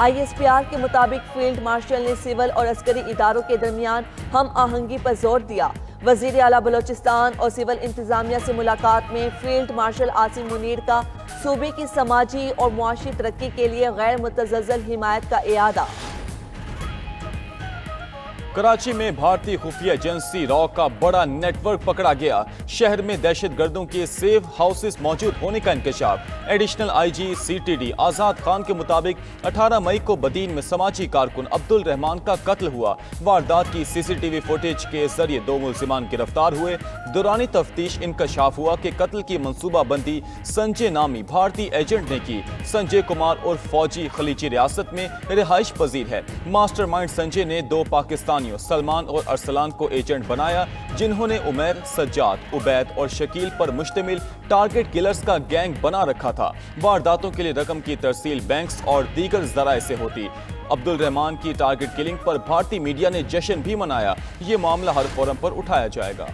ISPR کے مطابق field marshal نے سول اور عسکری اداروں کے درمیان ہم آہنگی پر زور دیا۔ وزیر اعلیٰ بلوچستان اور سول انتظامیہ سے ملاقات میں فیلڈ مارشل عاصم منیر کا صوبے کی سماجی اور معاشی ترقی کے لیے غیر متزلزل حمایت کا اعادہ۔ کراچی میں بھارتی خفیہ ایجنسی را کا بڑا نیٹ ورک پکڑا گیا۔ شہر میں دہشت گردوں کے سیف ہاؤسز موجود ہونے کا انکشاف۔ ایڈیشنل IG CTD آزاد خان کے مطابق 18 مئی کو بدین میں سماجی کارکن عبدالرحمان کا قتل ہوا۔ واردات کی CCTV فوٹیج کے ذریعے 2 ملزمان گرفتار ہوئے۔ دوران تفتیش انکشاف ہوا کہ قتل کی منصوبہ بندی سنجے نامی بھارتی ایجنٹ نے کی۔ سنجے کمار اور فوجی خلیجی ریاست میں رہائش پذیر ہے۔ ماسٹر مائنڈ سنجے نے 2 پاکستانیوں سلمان اور ارسلان کو ایجنٹ بنایا، جنہوں نے عمیر، سجاد، عبید اور شکیل پر مشتمل ٹارگٹ کلرز کا گینگ بنا رکھا تھا۔ وارداتوں کے لیے رقم کی ترسیل بینکس اور دیگر ذرائع سے ہوتی۔ عبدالرحمان کی ٹارگٹ کلنگ پر بھارتی میڈیا نے جشن بھی منایا۔ یہ معاملہ ہر فورم پر اٹھایا جائے گا۔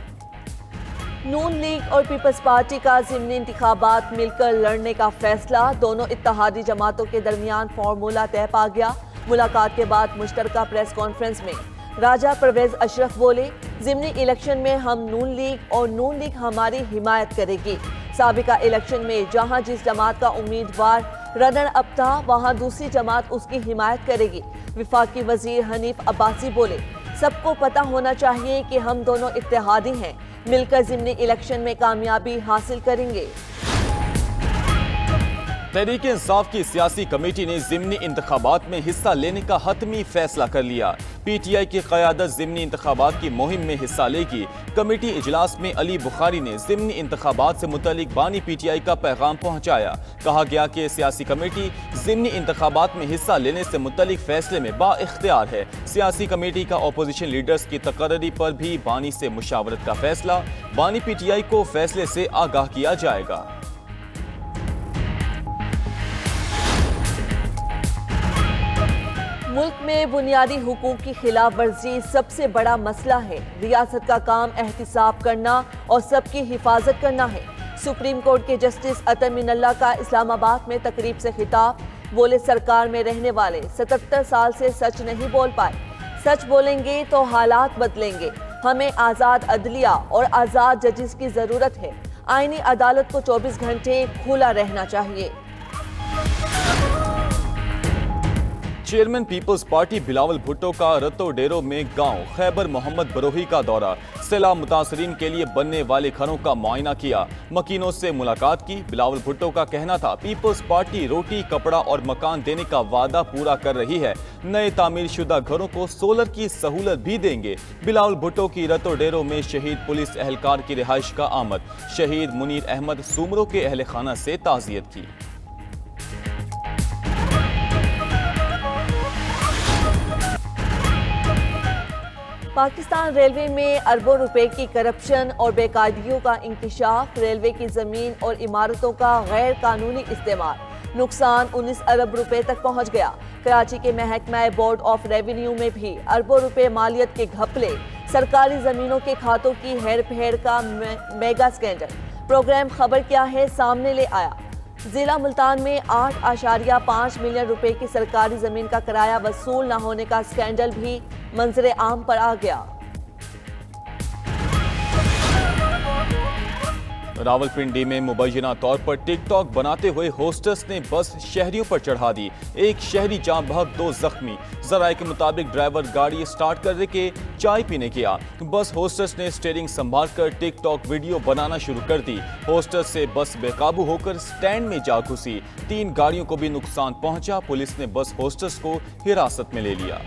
نون لیگ اور پیپلز پارٹی کا ضمنی انتخابات مل کر لڑنے کا فیصلہ۔ دونوں اتحادی جماعتوں کے درمیان فارمولہ طے پا گیا۔ ملاقات کے بعد مشترکہ پریس کانفرنس میں راجہ پرویز اشرف بولے، ضمنی الیکشن میں ہم نون لیگ اور نون لیگ ہماری حمایت کرے گی۔ سابقہ الیکشن میں جہاں جس جماعت کا امیدوار رنر اپ تھا، وہاں دوسری جماعت اس کی حمایت کرے گی۔ وفاقی وزیر حنیف عباسی بولے، سب کو پتہ ہونا چاہیے کہ ہم دونوں اتحادی ہیں، مل کر ضمنی الیکشن میں کامیابی حاصل کریں گے۔ تحریک انصاف کی سیاسی کمیٹی نے ضمنی انتخابات میں حصہ لینے کا حتمی فیصلہ کر لیا۔ PTI کی قیادت ضمنی انتخابات کی مہم میں حصہ لے گی۔ کمیٹی اجلاس میں علی بخاری نے ضمنی انتخابات سے متعلق بانی PTI کا پیغام پہنچایا۔ کہا گیا کہ سیاسی کمیٹی ضمنی انتخابات میں حصہ لینے سے متعلق فیصلے میں با اختیار ہے۔ سیاسی کمیٹی کا اپوزیشن لیڈرز کی تقرری پر بھی بانی سے مشاورت کا فیصلہ۔ بانی PTI کو فیصلے سے آگاہ کیا جائے گا۔ ملک میں بنیادی حقوق کی خلاف ورزی سب سے بڑا مسئلہ ہے۔ ریاست کا کام احتساب کرنا اور سب کی حفاظت کرنا ہے۔ سپریم کورٹ کے جسٹس عطا من اللہ کا اسلام آباد میں تقریب سے خطاب۔ بولے، سرکار میں رہنے والے 77 سال سے سچ نہیں بول پائے۔ سچ بولیں گے تو حالات بدلیں گے۔ ہمیں آزاد عدلیہ اور آزاد ججز کی ضرورت ہے۔ آئینی عدالت کو 24 گھنٹے کھلا رہنا چاہیے۔ چیئرمین پیپلز پارٹی بلاول بھٹو کا رتو ڈیرو میں گاؤں خیبر محمد بروہی کا دورہ۔ سیلاب متاثرین کے لیے بننے والے گھروں کا معائنہ کیا۔ مکینوں سے ملاقات کی۔ بلاول بھٹو کا کہنا تھا، پیپلز پارٹی روٹی، کپڑا اور مکان دینے کا وعدہ پورا کر رہی ہے۔ نئے تعمیر شدہ گھروں کو سولر کی سہولت بھی دیں گے۔ بلاول بھٹو کی رتو ڈیرو میں شہید پولیس اہلکار کی رہائش کا آمد۔ شہید منیر احمد سومرو کے اہل خانہ سے تعزیت کی۔ پاکستان ریلوے میں اربوں روپے کی کرپشن اور بے قاعدگیوں کا انکشاف۔ ریلوے کی زمین اور عمارتوں کا غیر قانونی استعمال۔ نقصان 19 ارب روپے تک پہنچ گیا۔ کراچی کے محکمہ بورڈ آف ریونیو میں بھی اربوں روپے مالیت کے گھپلے۔ سرکاری زمینوں کے کھاتوں کی ہیر پھیر کا میگا سکینڈل۔ پروگرام خبر کیا ہے سامنے لے آیا۔ ضلع ملتان میں 8.5 ملین روپے کی سرکاری زمین کا کرایہ وصول نہ ہونے کا سکینڈل بھی منظر عام پر آ گیا۔ راولپنڈی میں مبینہ طور پر ٹک ٹاک بناتے ہوئے ہوسٹس نے بس شہریوں پر چڑھا دی۔ ایک شہری جاں بحق، 2 زخمی۔ ذرائع کے مطابق ڈرائیور گاڑی سٹارٹ کر کے چائے پینے گیا۔ بس ہوسٹس نے اسٹیئرنگ سنبھال کر ٹک ٹاک ویڈیو بنانا شروع کر دی۔ ہوسٹس سے بس بے قابو ہو کر سٹینڈ میں جا گھسی۔ 3 گاڑیوں کو بھی نقصان پہنچا۔ پولیس نے بس ہوسٹس کو حراست میں لے لیا۔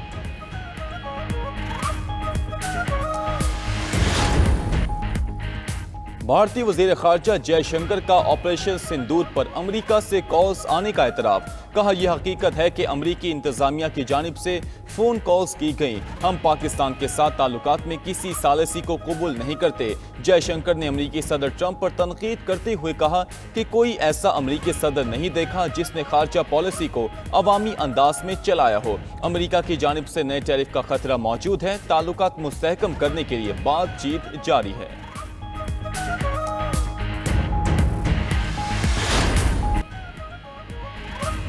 بھارتی وزیر خارجہ جے شنکر کا آپریشن سندور پر امریکہ سے کالز آنے کا اعتراف۔ کہا، یہ حقیقت ہے کہ امریکی انتظامیہ کی جانب سے فون کالز کی گئیں۔ ہم پاکستان کے ساتھ تعلقات میں کسی ثالثی کو قبول نہیں کرتے۔ جے شنکر نے امریکی صدر ٹرمپ پر تنقید کرتے ہوئے کہا کہ کوئی ایسا امریکی صدر نہیں دیکھا جس نے خارجہ پالیسی کو عوامی انداز میں چلایا ہو۔ امریکہ کی جانب سے نئے ٹیرف کا خطرہ موجود ہے۔ تعلقات مستحکم کرنے کے لیے بات چیت جاری ہے۔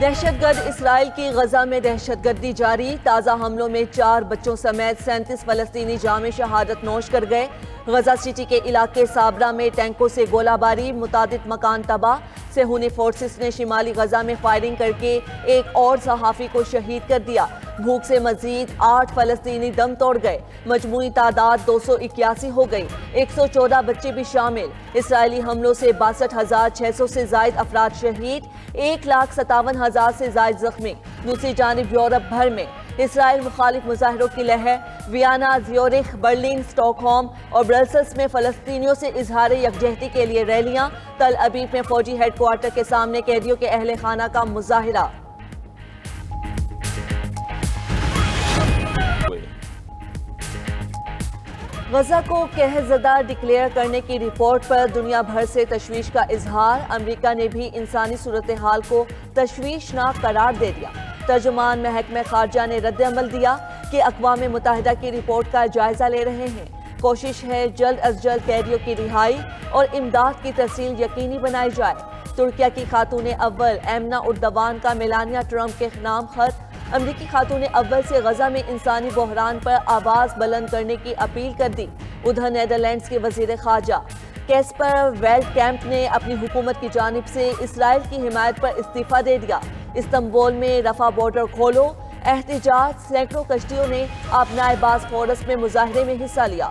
دہشت گرد اسرائیل کی غزہ میں دہشت گردی جاری، تازہ حملوں میں 4 بچوں سمیت 37 فلسطینی جام شہادت نوش کر گئے۔ غزہ سٹی کے علاقے صابرہ میں ٹینکوں سے گولہ باری، متعدد مکان تباہ۔ صہیونی فورسز نے شمالی غزہ میں فائرنگ کر کے ایک اور صحافی کو شہید کر دیا۔ بھوک سے مزید 8 فلسطینی دم توڑ گئے، مجموعی تعداد 281 ہو گئی، 114 بچے بھی شامل۔ اسرائیلی حملوں سے 62,600 سے زائد افراد شہید، 1,57,000 سے زائد زخمی۔ دوسری جانب یورپ بھر میں اسرائیل مخالف مظاہروں کی لہر، Vienna, Zurich, Berlin, stock home اور برسلز میں فلسطینیوں سے اظہار یکجہتی کے لیے ریلیاں، تل ابیب میں فوجی ہیڈ کوارٹر کے سامنے قیدیوں کے اہل خانہ کا مظاہرہ۔ غزہ کو قحط زدہ ڈکلیئر کرنے کی رپورٹ پر دنیا بھر سے تشویش کا اظہار، امریکہ نے بھی انسانی صورتحال کو تشویشناک قرار دے دیا۔ ترجمان محکمہ خارجہ نے رد عمل دیا کہ اقوام متحدہ کی رپورٹ کا جائزہ لے رہے ہیں، کوشش ہے جلد از جلد قیدیوں کی رہائی اور امداد کی ترسیل یقینی بنائی جائے۔ ترکیہ کی خاتون اول ایمنا اردوان کا میلانیہ ٹرمپ کے نام خط، امریکی خاتون اول سے غزہ میں انسانی بحران پر آواز بلند کرنے کی اپیل کر دی۔ ادھر نیدرلینڈز کے وزیر خارجہ کیسپر ویلڈ کیمپ نے اپنی حکومت کی جانب سے اسرائیل کی حمایت پر استعفیٰ دے دیا۔ استنبول میں رفح بارڈر کھولو احتجاج، سینکڑوں کشتیوں نے ابنائے باسفورس میں مظاہرے میں حصہ لیا۔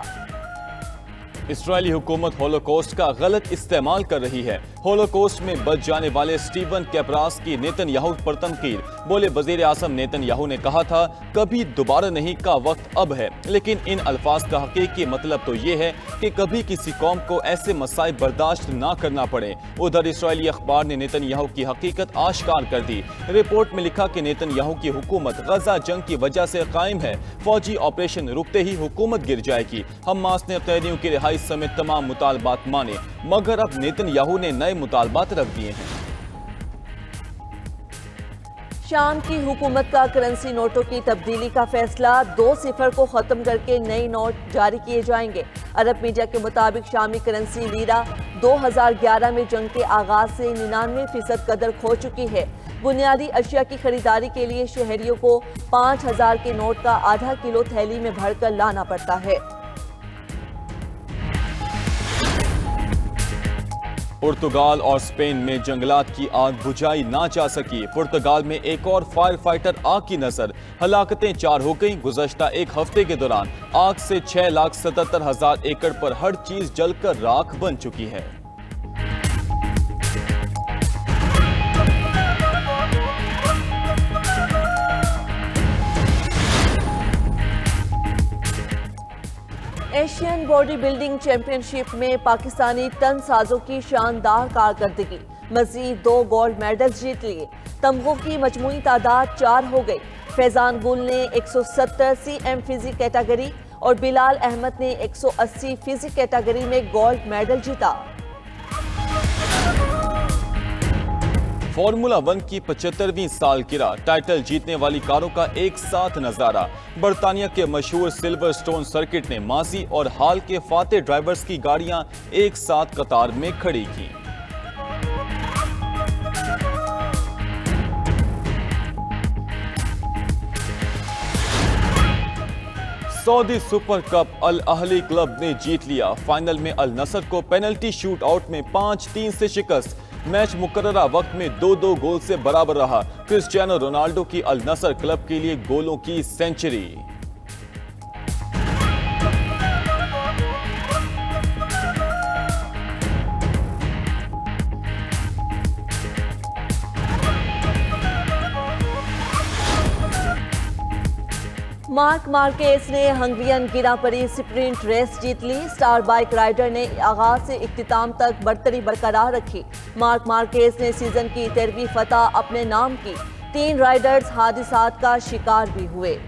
اسرائیلی حکومت ہولوکوسٹ کا غلط استعمال کر رہی ہے۔ ہولوکوسٹ میں بچ جانے والے سٹیون کیپراس کی نیتن یاہو پر تنقید۔ بولے وزیر اعظم نیتن یاہو نے کہا تھا کبھی دوبارہ نہیں کا وقت اب ہے، لیکن ان الفاظ کا حقیقی مطلب تو یہ ہے کہ کبھی کسی قوم کو ایسے مصائب برداشت نہ کرنا پڑے۔ ادھر اسرائیلی اخبار نے نیتن یاہو کی حقیقت آشکار کر دی۔ رپورٹ میں لکھا کہ نیتن یاہو کی حکومت غزہ جنگ کی وجہ سے قائم ہے، فوجی آپریشن رکتے ہی حکومت گر جائے گی۔ حماس نے قیدیوں کی رہائی سمیت تمام مطالبات مانے، مگر اب نیتن یاہو نے نئے مطالبات رکھ دیے ہیں۔ شام کی حکومت کا کرنسی نوٹوں کی تبدیلی کا فیصلہ، 2 صفر کو ختم کر کے نئی نوٹ جاری کیے جائیں گے۔ عرب میڈیا کے مطابق شامی کرنسی لیرہ 2011 میں جنگ کے آغاز سے 99% قدر کھو چکی ہے۔ بنیادی اشیاء کی خریداری کے لیے شہریوں کو 5000 کے نوٹ کا ½ کلو تھیلی میں بھر کر لانا پڑتا ہے۔ پرتگال اور اسپین میں جنگلات کی آگ بجھائی نہ جا سکی۔ پرتگال میں ایک اور فائر فائٹر آگ کی نظر، ہلاکتیں 4 ہو گئیں۔ گزشتہ ایک ہفتے کے دوران آگ سے 6,77,000 ایکڑ پر ہر چیز جل کر راکھ بن چکی ہے۔ ایشین باڈی بلڈنگ چیمپئن شپ میں پاکستانی تن سازوں کی شاندار کارکردگی، مزید 2 گولڈ میڈلز جیت لیے۔ تمغوں کی مجموعی تعداد 4 ہو گئی۔ فیضان گل نے 170 سی ایم فزک کیٹیگری اور بلال احمد نے 180 فزک کیٹیگری میں گولڈ میڈل جیتا۔ فارمولا 1 کی 75ویں سالگرہ، ٹائٹل جیتنے والی کاروں کا ایک ساتھ نظارہ۔ برطانیہ کے مشہور سلور سٹون سرکٹ نے ماضی اور حال کے فاتح ڈرائیورز کی گاڑیاں ایک ساتھ قطار میں کھڑی کی۔ سعودی سپر کپ الاہلی کلب نے جیت لیا۔ فائنل میں النصر کو پینلٹی شوٹ آؤٹ میں 5-3 سے شکست۔ میچ مقررہ وقت میں 2-2 گول سے برابر رہا۔ کرسٹیانو رونالڈو کی النصر کلب کے لیے گولوں کی سینچری۔ مارک مارکیز نے ہنگرین گراں پری سپرنٹ ریس جیت لی۔ سٹار بائیک رائیڈر نے آغاز سے اختتام تک برتری برقرار رکھی۔ مارک مارکیز نے سیزن کی 13ویں فتح اپنے نام کی۔ 3 رائیڈرز حادثات کا شکار بھی ہوئے۔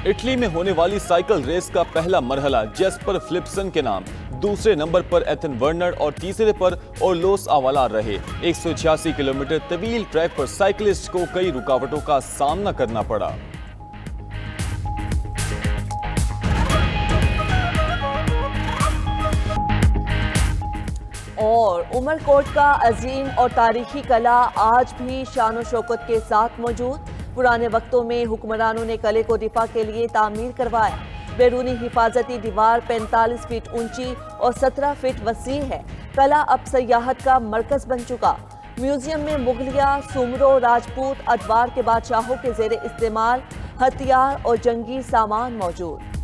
اٹلی میں ہونے والی سائیکل ریس کا پہلا مرحلہ جیسپر فلپسن کے نام، دوسرے نمبر پر ایتھن ورنر اور تیسرے پر اورلوس آوالار رہے۔ 186 کلومیٹر طویل ٹریک پر سائیکلسٹ کو کئی رکاوٹوں کا سامنا کرنا پڑا۔ اور عمرکوٹ کا عظیم اور تاریخی قلعہ آج بھی شان و شوکت کے ساتھ موجود۔ پرانے وقتوں میں حکمرانوں نے قلعے کو دفاع کے لیے تعمیر کروایا۔ بیرونی حفاظتی دیوار 45 فٹ اونچی اور 17 فٹ وسیع ہے۔ قلعہ اب سیاحت کا مرکز بن چکا۔ میوزیم میں مغلیہ، سومرو، راجپوت ادوار کے بادشاہوں کے زیر استعمال ہتھیار اور جنگی سامان موجود۔